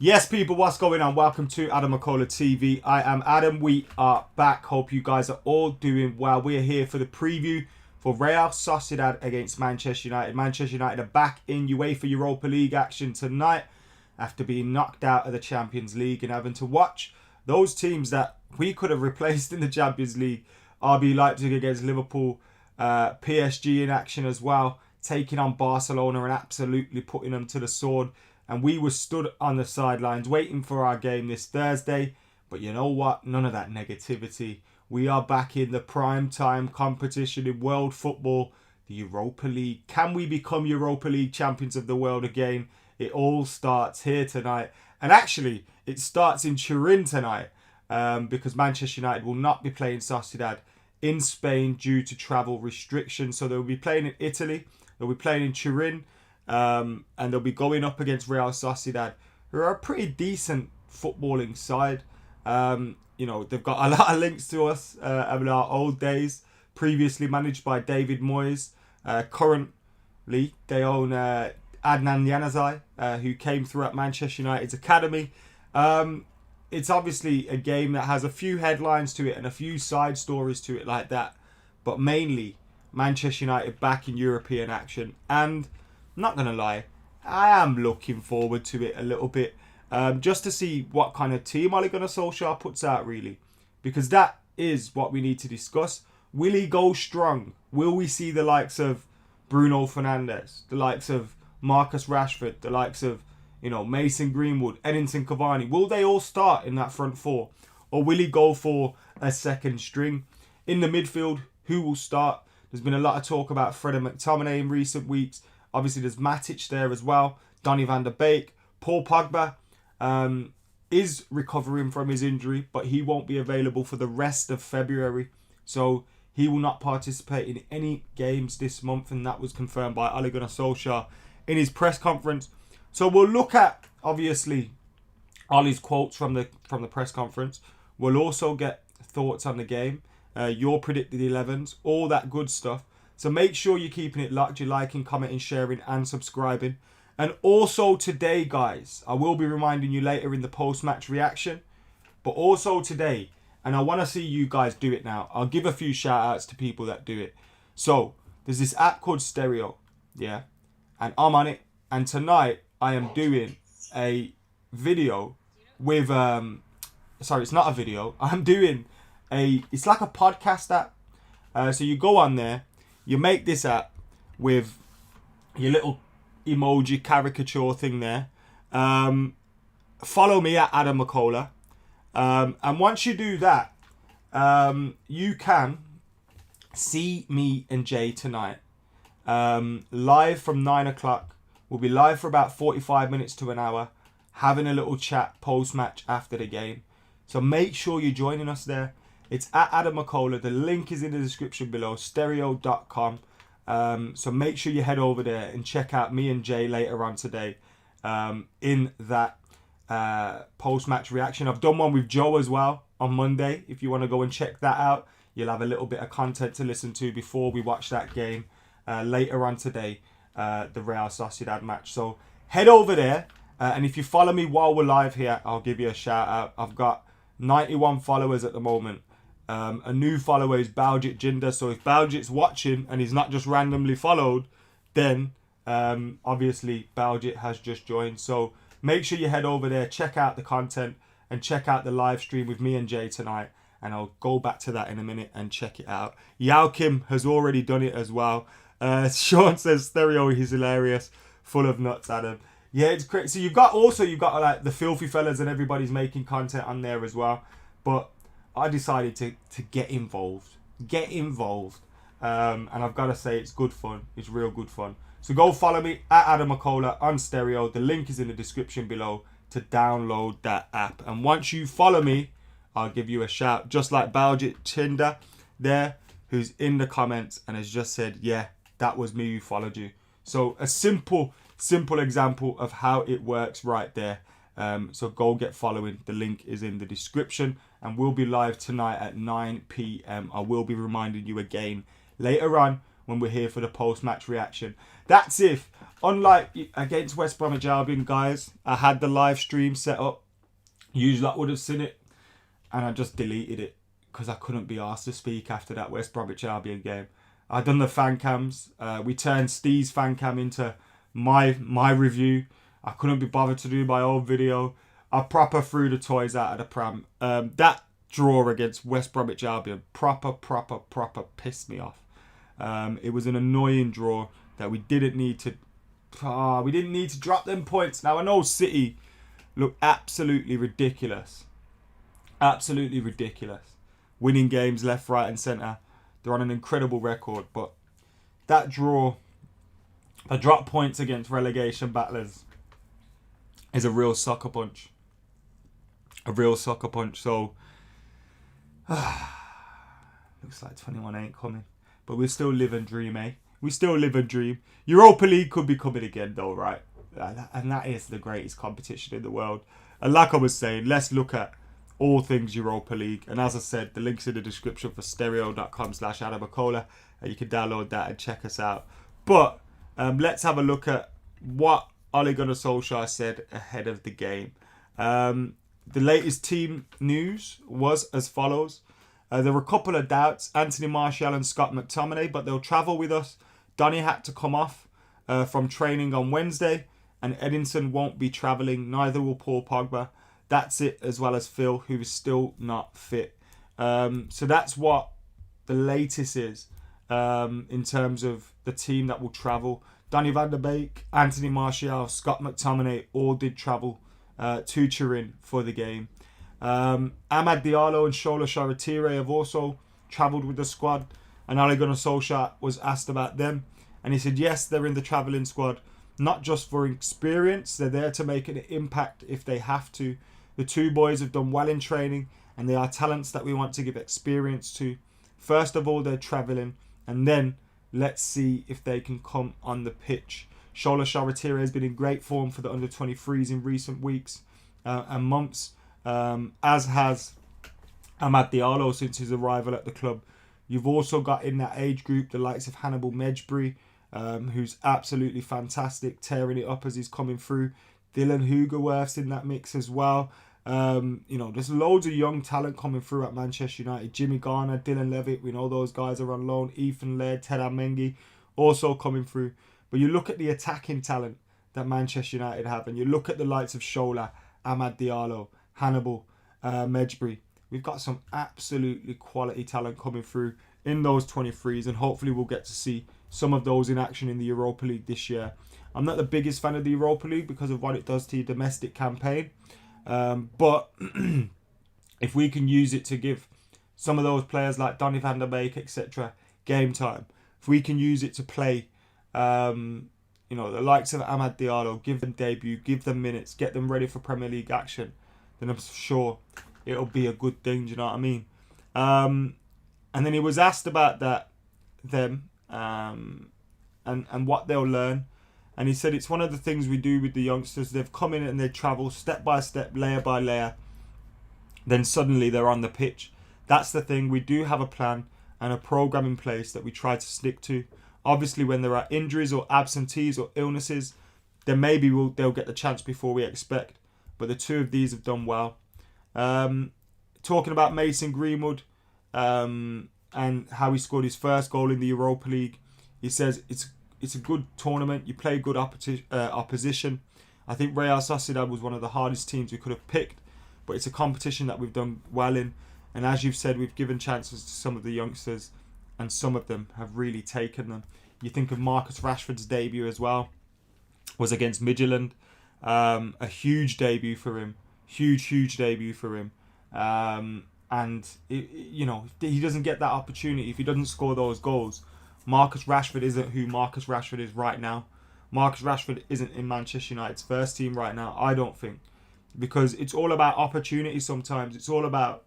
Yes, people, what's going on? Welcome to AdamMcKola TV. I am Adam. We are back. Hope you guys are all doing well. We are here for the preview for Real Sociedad against Manchester United. Manchester United are back in UEFA Europa League action tonight after being knocked out of the Champions League and having to watch those teams that we could have replaced in the Champions League. RB Leipzig against Liverpool, PSG in action as well, taking on Barcelona and absolutely putting them to the sword. And we were stood on the sidelines waiting for our game this Thursday. But you know what? None of that negativity. We are back in the prime time competition in world football, the Europa League. Can we become Europa League champions of the world again? It all starts here tonight. And actually, it starts in Turin tonight because Manchester United will not be playing Sociedad in Spain due to travel restrictions. So they'll be playing in Italy. They'll be playing in Turin. And they'll be going up against Real Sociedad, who are a pretty decent footballing side. You know, they've got a lot of links to us in our old days, previously managed by David Moyes. Currently, they own Adnan Januzaj, who came through at Manchester United's academy. It's obviously a game that has a few headlines to it and a few side stories to it like that. But mainly, Manchester United back in European action. And not going to lie, I am looking forward to it a little bit. Just to see what kind of team Ole Gunnar Solskjaer puts out, really. Because that is what we need to discuss. Will he go strong? Will we see the likes of Bruno Fernandes, the likes of Marcus Rashford, the likes of, Mason Greenwood, Edinson Cavani? Will they all start in that front four? Or will he go for a second string? In the midfield, who will start? There's been a lot of talk about Fred and McTominay in recent weeks. Obviously, there's Matic there as well. Donny van der Beek. Paul Pogba is recovering from his injury, but he won't be available for the rest of February. So he will not participate in any games this month, and that was confirmed by Ole Gunnar Solskjaer in his press conference. So we'll look at, obviously, Ole's quotes from the press conference. We'll also get thoughts on the game, your predicted 11s, all that good stuff. So make sure you're keeping it locked, you're liking, commenting, sharing and subscribing. And also today, guys, I will be reminding you later in the post-match reaction. But also today, and I want to see you guys do it now. I'll give a few shout-outs to people that do it. So, there's this app called Stereo, yeah? And I'm on it. And tonight, I am doing a video with... sorry, it's not a video. I'm doing it's like a podcast app. So you go on there. You make this app with your little emoji caricature thing there. Follow me at AdamMcKola. And once you do that, you can see me and Jay tonight. Live from 9 o'clock. We'll be live for about 45 minutes to an hour, having a little chat post-match after the game. So make sure you're joining us there. It's at AdamMcKola. The link is in the description below, stereo.com. So make sure you head over there and check out me and Jay later on today in that post-match reaction. I've done one with Joe as well on Monday. If you want to go and check that out, you'll have a little bit of content to listen to before we watch that game later on today, the Real Sociedad match. So head over there. And if you follow me while we're live here, I'll give you a shout out. I've got 91 followers at the moment. A new follower is Baljit Jinder. So if Baljit's watching and he's not just randomly followed, then obviously Baljit has just joined. So make sure you head over there, check out the content and check out the live stream with me and Jay tonight. And I'll go back to that in a minute and check it out. Yao Kim has already done it as well. Sean says, Stereo, he's hilarious. Full of nuts, Adam. Yeah, it's great. So you've got like the filthy fellas and everybody's making content on there as well. But I decided to get involved. And I've got to say, it's good fun. It's real good fun. So go follow me at AdamMcKola on Stereo. The link is in the description below to download that app. And once you follow me, I'll give you a shout. Just like Baljit Chinder there, who's in the comments and has just said, yeah, that was me who followed you. So a simple example of how it works right there. So go get following. The link is in the description. And we'll be live tonight at 9 p.m. I will be reminding you again later on when we're here for the post-match reaction. That's if, unlike against West Bromwich Albion, guys, I had the live stream set up. Usually I would have seen it, and I just deleted it because I couldn't be asked to speak after that West Bromwich Albion game. I'd done the fan cams. We turned Steve's fan cam into my review. I couldn't be bothered to do my own video. I proper threw the toys out of the pram. That draw against West Bromwich Albion proper pissed me off. It was an annoying draw that we didn't need to. We didn't need to drop them points. Now I know City look absolutely ridiculous. Absolutely ridiculous. Winning games left, right and centre. They're on an incredible record. But that draw, a drop points against relegation battlers, is a real sucker punch. A real sucker punch. So, looks like 21 ain't coming. But we still live and dream, eh? We still live and dream. Europa League could be coming again though, right? And that is the greatest competition in the world. And like I was saying, let's look at all things Europa League. And as I said, the link's in the description for stereo.com/AdamMcKola. You can download that and check us out. But let's have a look at what Ole Gunnar Solskjaer said ahead of the game. The latest team news was as follows. There were a couple of doubts. Anthony Martial and Scott McTominay, but they'll travel with us. Donny had to come off from training on Wednesday. And Edinson won't be travelling. Neither will Paul Pogba. That's it, as well as Phil, who is still not fit. So that's what the latest is in terms of the team that will travel. Donny van der Beek, Anthony Martial, Scott McTominay all did travel to Turin for the game. Amad Diallo and Shola Shoretire have also travelled with the squad. And Ole Gunnar Solskjaer was asked about them. And he said, yes, they're in the travelling squad. Not just for experience, they're there to make an impact if they have to. The two boys have done well in training and they are talents that we want to give experience to. First of all, they're travelling and then let's see if they can come on the pitch. Shola Shoretire has been in great form for the under-23s in recent weeks and months, as has Amad Diallo since his arrival at the club. You've also got in that age group the likes of Hannibal Mejbri, who's absolutely fantastic, tearing it up as he's coming through. Dylan Hugerworth's in that mix as well. There's loads of young talent coming through at Manchester United. Jimmy Garner, Dylan Levitt, we know those guys are on loan. Ethan Laird, Ted Mengi, also coming through. But you look at the attacking talent that Manchester United have, and you look at the likes of Shola, Amad Diallo, Hannibal, Mejbri. We've got some absolutely quality talent coming through in those 23s, and hopefully we'll get to see some of those in action in the Europa League this year. I'm not the biggest fan of the Europa League because of what it does to your domestic campaign. But if we can use it to give some of those players like Donny van der Beek, etc., game time, if we can use it to play, the likes of Amad Diallo, give them debut, give them minutes, get them ready for Premier League action, then I'm sure it'll be a good thing, do you know what I mean? And then he was asked about them, and what they'll learn. And he said it's one of the things we do with the youngsters. They've come in and they travel step by step, layer by layer. Then suddenly they're on the pitch. That's the thing. We do have a plan and a program in place that we try to stick to. Obviously, when there are injuries or absentees or illnesses, then maybe they'll get the chance before we expect. But the two of these have done well. Talking about Mason Greenwood and how he scored his first goal in the Europa League, he says it's a good tournament. You play good opposition. I think Real Sociedad was one of the hardest teams we could have picked, but it's a competition that we've done well in. And as you've said, we've given chances to some of the youngsters, and some of them have really taken them. You think of Marcus Rashford's debut as well, was against Midtjylland. A huge debut for him. Huge debut for him. And he doesn't get that opportunity if he doesn't score those goals. Marcus Rashford isn't who Marcus Rashford is right now. Marcus Rashford isn't in Manchester United's first team right now, I don't think. Because it's all about opportunity sometimes. It's all about,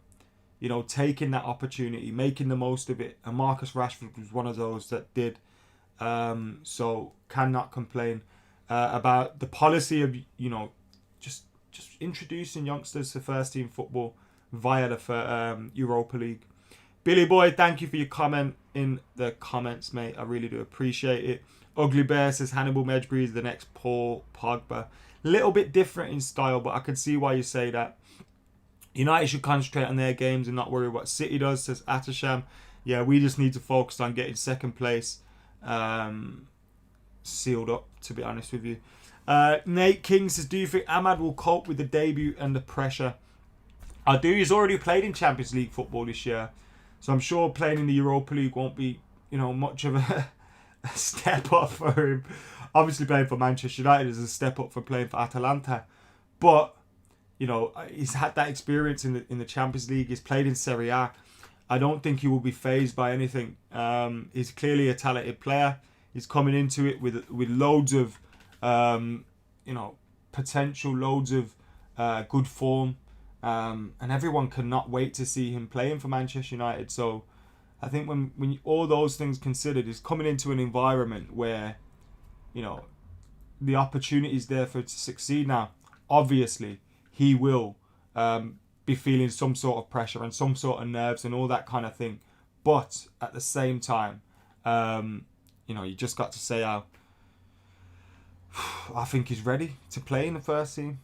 taking that opportunity, making the most of it. And Marcus Rashford was one of those that did. So cannot complain about the policy of, just introducing youngsters to first team football via the Europa League. Billy Boy, thank you for your comment in the comments, mate. I really do appreciate it. Ugly Bear says Hannibal Medbury is the next Paul Pogba. Little bit different in style, but I can see why you say that. United should concentrate on their games and not worry what City does, says Atasham. Yeah, we just need to focus on getting second place sealed up, to be honest with you. Nate King says, do you think Ahmad will cope with the debut and the pressure? I do. He's already played in Champions League football this year, so I'm sure playing in the Europa League won't be, much of a step up for him. Obviously, playing for Manchester United is a step up for playing for Atalanta, but he's had that experience in the Champions League. He's played in Serie A. I don't think he will be fazed by anything. He's clearly a talented player. He's coming into it with loads of, potential, loads of good form, and everyone cannot wait to see him playing for Manchester United. So I think when all those things considered, he's coming into an environment where, the opportunity is there for it to succeed. Now, obviously, he will be feeling some sort of pressure and some sort of nerves and all that kind of thing. But at the same time, you just got to say how I think he's ready to play in the first team.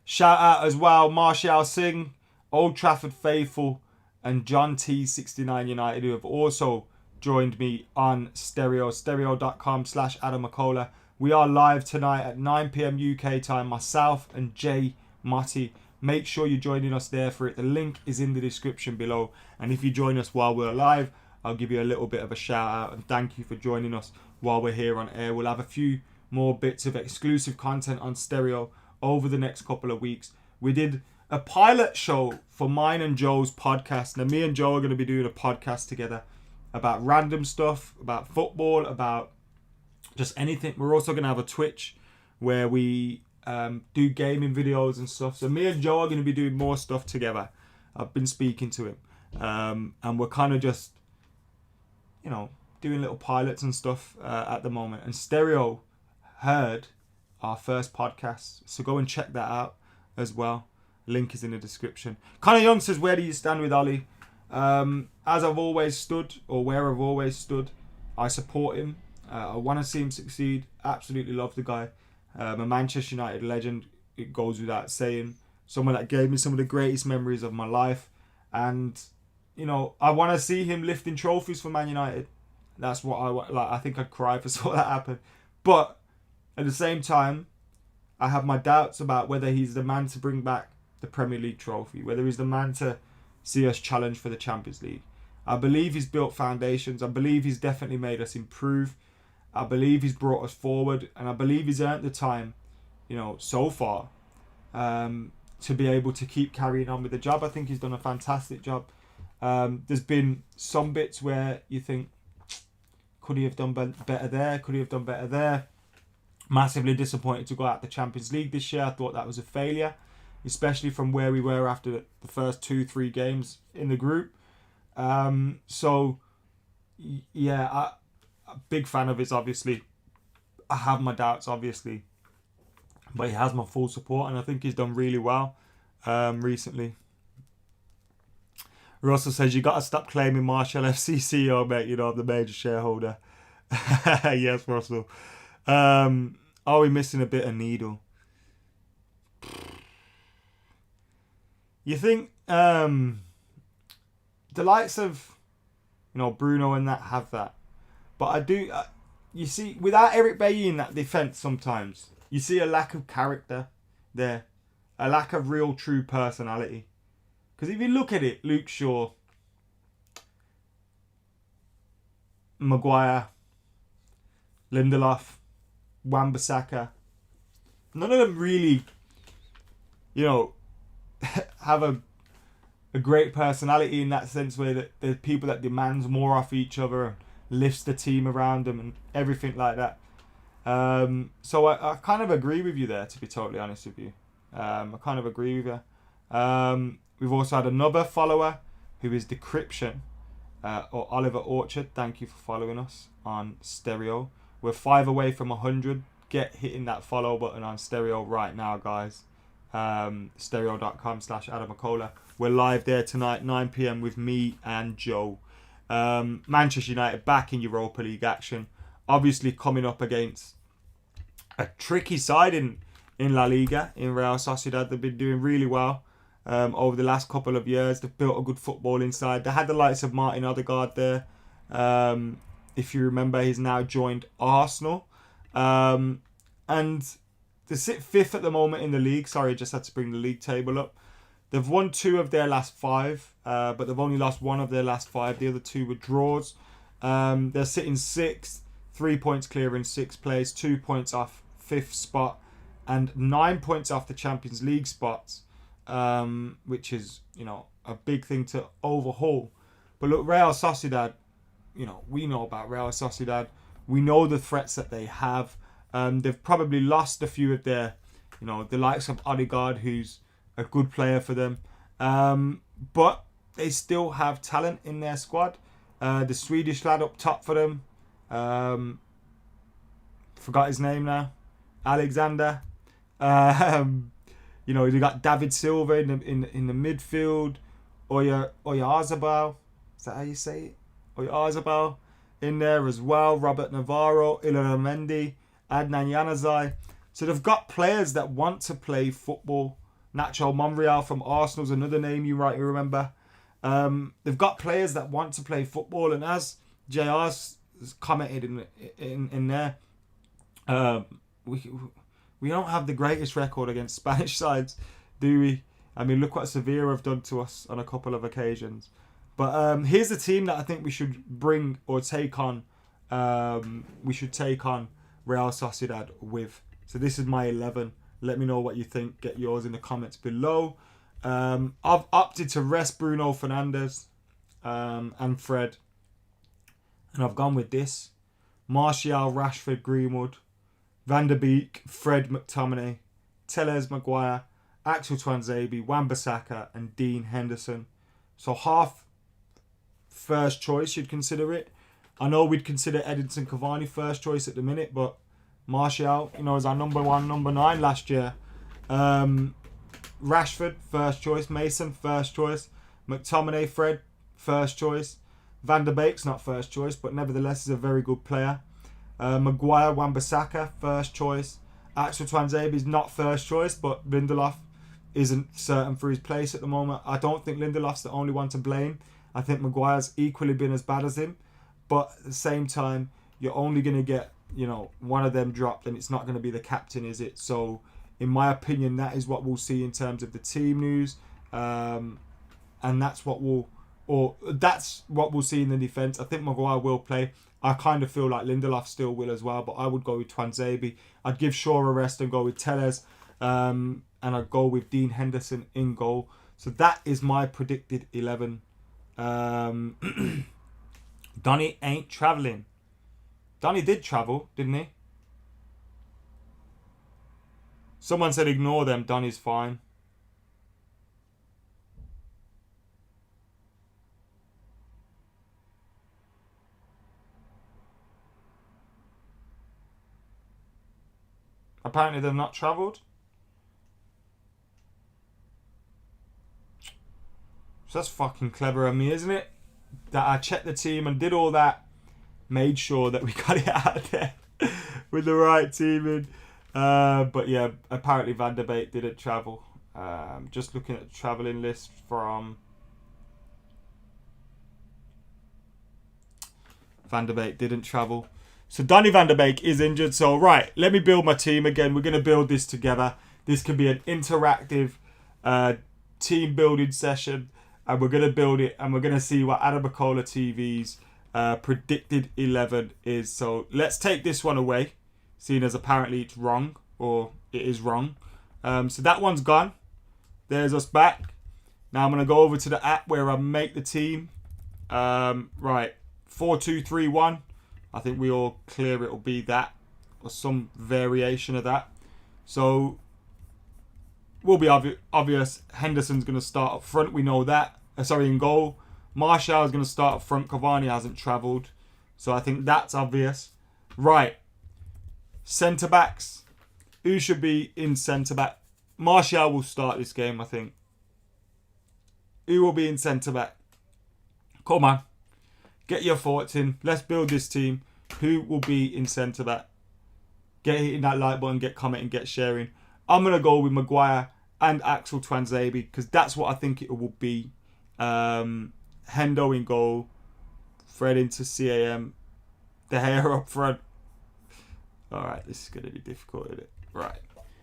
Shout out as well, Martial Singh, Old Trafford faithful, and John T 69 United, who have also joined me on stereo.com/AdamMcKola. We are live tonight at 9 p.m. UK time, myself and Jay Motti. Make sure you're joining us there for it. The link is in the description below. And if you join us while we're live, I'll give you a little bit of a shout out and thank you for joining us while we're here on air. We'll have a few more bits of exclusive content on Stereo over the next couple of weeks. We did a pilot show for mine and Joe's podcast. Now, me and Joe are going to be doing a podcast together about random stuff, about football, about just anything. We're also going to have a Twitch where we do gaming videos and stuff. So me and Joe are going to be doing more stuff together. I've been speaking to him. And we're kind of just, doing little pilots and stuff at the moment. And Stereo heard our first podcast. So go and check that out as well. Link is in the description. Connor Young says, where do you stand with Ollie? As I've always stood, or where I've always stood, I support him. I want to see him succeed. Absolutely love the guy. A Manchester United legend, it goes without saying. Someone that gave me some of the greatest memories of my life. And, I want to see him lifting trophies for Man United. That's what I want. I think I'd cry if I saw that happen. But at the same time, I have my doubts about whether he's the man to bring back the Premier League trophy, whether he's the man to see us challenge for the Champions League. I believe he's built foundations. I believe he's definitely made us improve. I believe he's brought us forward, and I believe he's earned the time, so far, to be able to keep carrying on with the job. I think he's done a fantastic job. There's been some bits where you think, could he have done better there? Could he have done better there? Massively disappointed to go out the Champions League this year. I thought that was a failure, especially from where we were after the first 2-3 games in the group. I'm a big fan of his, obviously. I have my doubts, obviously. But he has my full support, and I think he's done really well recently. Russell says, you got to stop claiming Marshall FC CEO, mate. I'm the major shareholder. Yes, Russell. Are we missing a bit of needle? You think the likes of, Bruno and that have that. But I do, you see, without Eric Bailly in that defence sometimes, you see a lack of character there. A lack of real, true personality. Because if you look at it, Luke Shaw, Maguire, Lindelof, Wan-Bissaka, none of them really, have a great personality in that sense where they're people that demands more off each other and lifts the team around them and everything like that. So I kind of agree with you there, to be totally honest with you. I kind of agree with you. We've also had another follower who is Decryption, or Oliver Orchard. Thank you for following us on Stereo. We're 5 away from 100. Get hitting that follow button on Stereo right now, guys. Stereo.com/AdamMcKola. We're live there tonight, 9 p.m. with me and Joe. Manchester United back in Europa League action. Obviously coming up against a tricky side in La Liga, in Real Sociedad. They've been doing really well over the last couple of years. They've built a good football inside. They had the likes of Martin Odegaard there. If you remember, he's now joined Arsenal. And they sit fifth at the moment in the league. Sorry, just had to bring the league table up. They've won 2 of their last 5, but they've only lost 1 of their last 5. The other 2 were draws. They're sitting 6th, 3 points clear in 6th place, 2 points off 5th spot, and 9 points off the Champions League spots, which is, a big thing to overhaul. But look, Real Sociedad, we know about Real Sociedad. We know the threats that they have. They've probably lost a few of their, the likes of Odegaard, who's a good player for them. But they still have talent in their squad. The Swedish lad up top for them. Forgot his name now. Alexander. They got David Silva in the midfield. Oyarzabal. Is that how you say it? Oyarzabal in there as well. Robert Navarro, Ilona Mendy, Adnan Januzaj. So they've got players that want to play football. Nacho Monreal from Arsenal is another name you might remember. They've got players that want to play football, and as JR's commented in there, we don't have the greatest record against Spanish sides, do we? I mean, look what Sevilla have done to us on a couple of occasions. But here's the team that I think we should bring or take on. We should take on Real Sociedad with. So this is my 11. Let me know what you think. Get yours in the comments below. I've opted to rest Bruno Fernandes and Fred. And I've gone with this. Martial, Rashford, Greenwood, Van der Beek, Fred, McTominay, Telles, Maguire, Axel Tuanzebe, Wan-Bissaka and Dean Henderson. So half first choice, you'd consider it. I know we'd consider Edinson Cavani first choice at the minute, but Martial, is our number 1, number 9 last year. Rashford, first choice. Mason, first choice. McTominay, Fred, first choice. Van der Beek's not first choice, but nevertheless is a very good player. Maguire, Wan-Bissaka, first choice. Axel Tuanzebe is not first choice, but Lindelof isn't certain for his place at the moment. I don't think Lindelof's the only one to blame. I think Maguire's equally been as bad as him. But at the same time, you're only going to get, one of them dropped, and it's not going to be the captain, is it? So, in my opinion, that is what we'll see in terms of the team news. And that's what we'll see in the defence. I think Maguire will play. I kind of feel like Lindelof still will as well, but I would go with Tuanzebe. I'd give Shaw a rest and go with Telles. And I'd go with Dean Henderson in goal. So that is my predicted 11. Donny ain't travelling. Donny did travel, didn't he? Someone said ignore them. Donny's fine. Apparently they've not travelled. So that's fucking clever of me, isn't it? That I checked the team and did all that. Made sure that we got it out of there with the right team in. But yeah, apparently Van der Beek didn't travel. Just looking at the travelling list from Van der Beek didn't travel. So Donny Van der Beek is injured. So right, let me build my team again. We're going to build this together. This can be an interactive team building session. And we're going to build it. And we're going to see what AdamMcKola TV's predicted 11 is. So let's take this one away. Seeing as apparently it's wrong. Or it is wrong. So that one's gone. There's us back. Now I'm going to go over to the app where I make the team. Right. 4-2-3-1. I think we all clear it'll be that. Or some variation of that. So will be obvious. Henderson's going to start up front. We know that. In goal. Martial is going to start up front. Cavani hasn't travelled. So I think that's obvious. Right. Centre-backs. Who should be in centre-back? Martial will start this game, I think. Who will be in centre back? Come on. Get your thoughts in. Let's build this team. Who will be in centre back? Get hitting that like button, get commenting, get sharing. I'm going to go with Maguire and Axel Tuanzebe because that's what I think it will be. Hendo in goal. Fred into CAM. De Gea up front. Alright, this is going to be difficult, isn't it? Right.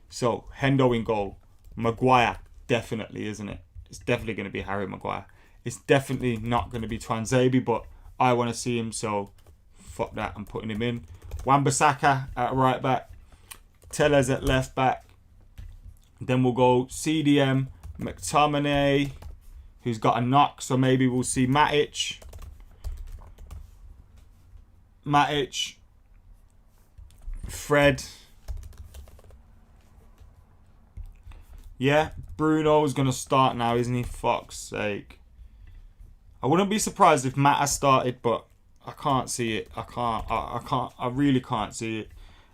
So, Hendo in goal. Maguire, definitely, isn't it? It's definitely going to be Harry Maguire. It's definitely not going to be Tuanzebe, but I want to see him, so fuck that, I'm putting him in. Wan-Bissaka at right back. Tellez at left back. Then we'll go CDM, McTominay, who's got a knock, so maybe we'll see Matic, Fred. Yeah, Bruno's going to start now, isn't he? Fuck's sake. I wouldn't be surprised if Matt has started, but I can't see it. I really can't see it.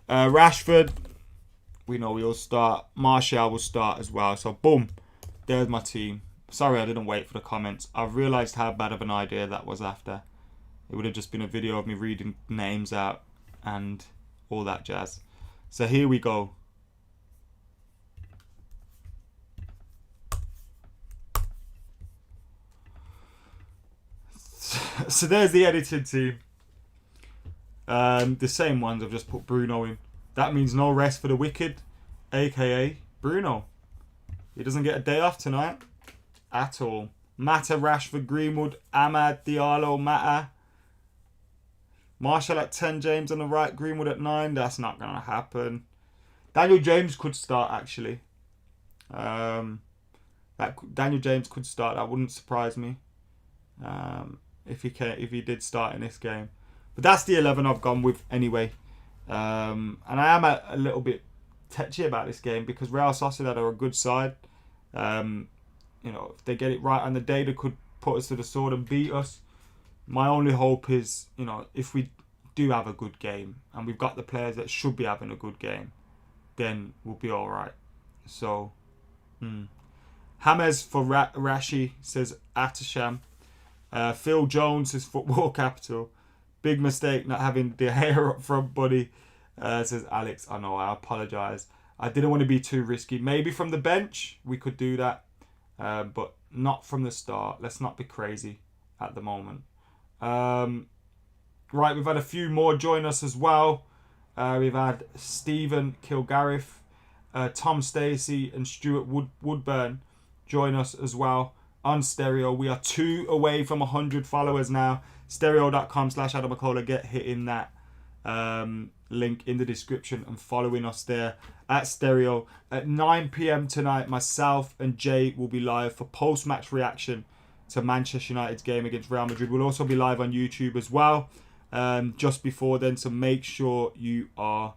Rashford, we know he'll start. Martial will start as well. So, boom. There's my team. Sorry I didn't wait for the comments. I've realised how bad of an idea that was after. It would have just been a video of me reading names out and all that jazz. So, here we go. So there's the edited team. The same ones. I've just put Bruno in. That means no rest for the wicked, aka Bruno. He doesn't get a day off tonight at all. Mata, Rashford, Greenwood, Ahmad, Diallo, Mata. Martial at 10, James on the right, Greenwood at 9. That's not going to happen. Daniel James could start, actually. Daniel James could start. That wouldn't surprise me. If he did start in this game. But that's the 11 I've gone with anyway. And I am a little bit touchy about this game because Real Sociedad are a good side. If they get it right on the day, they could put us to the sword and beat us. My only hope is, if we do have a good game and we've got the players that should be having a good game, then we'll be all right. So, James for Rashi says Atasham. Phil Jones says football capital. Big mistake not having De Gea up front, buddy. Says Alex. I know, I apologise. I didn't want to be too risky. Maybe from the bench we could do that. But not from the start. Let's not be crazy at the moment. Right, we've had a few more join us as well. We've had Stephen Kilgarriff, Tom Stacey and Stuart Woodburn join us as well. On Stereo, we are 2 away from 100 followers now. Stereo.com/AdamMcKola. Get hitting that link in the description and following us there at Stereo. At 9 p.m. tonight, myself and Jay will be live for post-match reaction to Manchester United's game against Real Madrid. We'll also be live on YouTube as well just before then, so make sure you are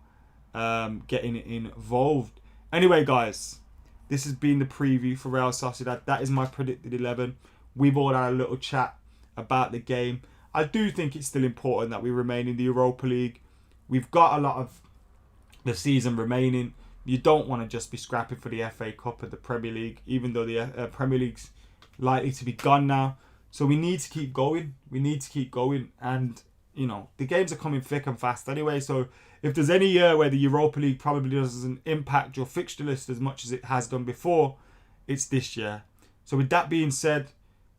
getting involved. Anyway, guys, this has been the preview for Real Sociedad. That is my predicted 11. We've all had a little chat about the game. I do think it's still important that we remain in the Europa League. We've got a lot of the season remaining. You don't want to just be scrapping for the FA Cup and the Premier League, even though the Premier League's likely to be gone now. So we need to keep going. And, the games are coming thick and fast anyway. So if there's any year where the Europa League probably doesn't impact your fixture list as much as it has done before, it's this year. So with that being said,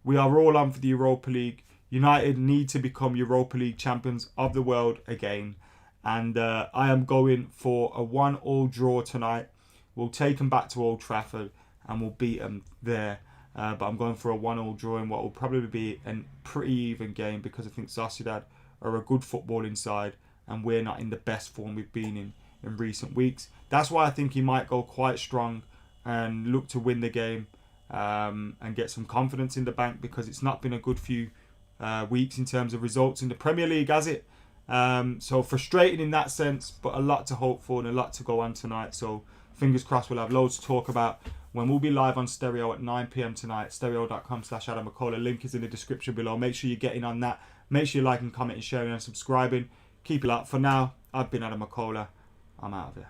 we are all on for the Europa League. United need to become Europa League champions of the world again. And I am going for a 1-1 draw tonight. We'll take them back to Old Trafford and we'll beat them there. But I'm going for a 1-1 draw in what will probably be a pretty even game because I think Sociedad are a good footballing side and we're not in the best form we've been in recent weeks. That's why I think he might go quite strong and look to win the game and get some confidence in the bank because it's not been a good few weeks in terms of results in the Premier League, has it? So frustrating in that sense, but a lot to hope for and a lot to go on tonight. So fingers crossed we'll have loads to talk about when we'll be live on Stereo at 9 p.m. tonight. Stereo.com/AdamMcKola. Link is in the description below. Make sure you're getting on that. Make sure you're liking, commenting, sharing and subscribing. Keep it up. For now, I've been AdamMcKola. I'm out of here.